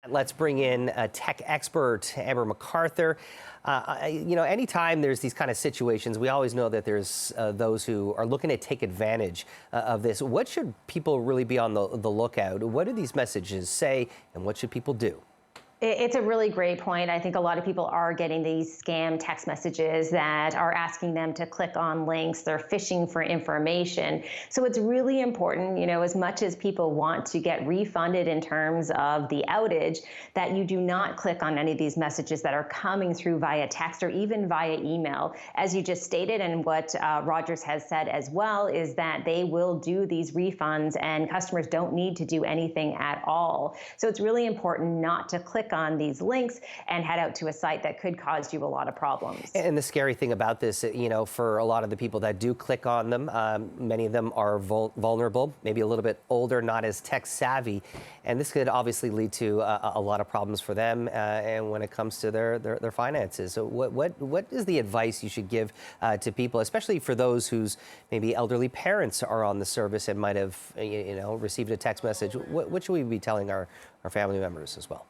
Let's bring in tech expert Amber MacArthur. Anytime there's these kind of situations, we always know that there's those who are looking to take advantage of this. What should people really be on the lookout? What do these messages say, and what should people do? It's a really great point. I think a lot of people are getting these scam text messages that are asking them to click on links. They're phishing for information. So it's really important, as much as people want to get refunded in terms of the outage, that you do not click on any of these messages that are coming through via text or even via email. As you just stated, and what Rogers has said as well, is that they will do these refunds and customers don't need to do anything at all. So it's really important not to click on these links and head out to a site that could cause you a lot of problems. And the scary thing about this, for a lot of the people that do click on them, many of them are vulnerable, maybe a little bit older, not as tech savvy, and this could obviously lead to a lot of problems for them and when it comes to their finances. So what is the advice you should give to people, especially for those whose maybe elderly parents are on the service and might have received a text message? What should we be telling our family members as well?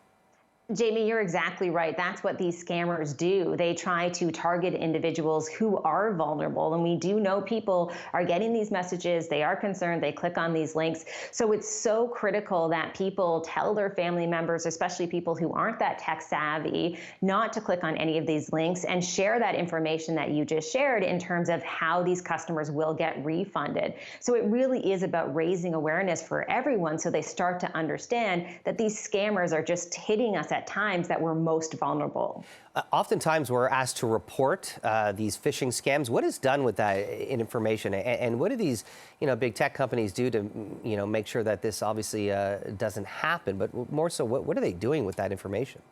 Jamie, you're exactly right. That's what these scammers do. They try to target individuals who are vulnerable. And we do know people are getting these messages. They are concerned. They click on these links. So it's so critical that people tell their family members, especially people who aren't that tech savvy, not to click on any of these links and share that information that you just shared in terms of how these customers will get refunded. So it really is about raising awareness for everyone so they start to understand that these scammers are just hitting us at times that we're most vulnerable. Oftentimes we're asked to report these phishing scams. What is done with that information, and what do these big tech companies do to make sure that this obviously doesn't happen, but more so what are they doing with that information?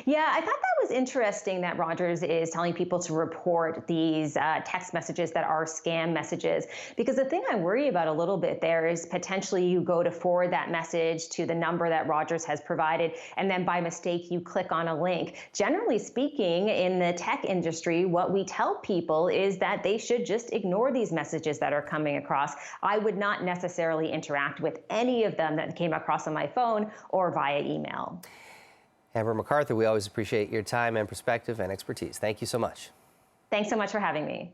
Yeah, I thought that was interesting that Rogers is telling people to report these text messages that are scam messages, because the thing I worry about a little bit there is potentially you go to forward that message to the number that Rogers has provided, and then by mistake you click on a link. Generally speaking, in the tech industry, what we tell people is that they should just ignore these messages that are coming across. I would not necessarily interact with any of them that came across on my phone or via email. Amber MacArthur, we always appreciate your time and perspective and expertise. Thank you so much. Thanks so much for having me.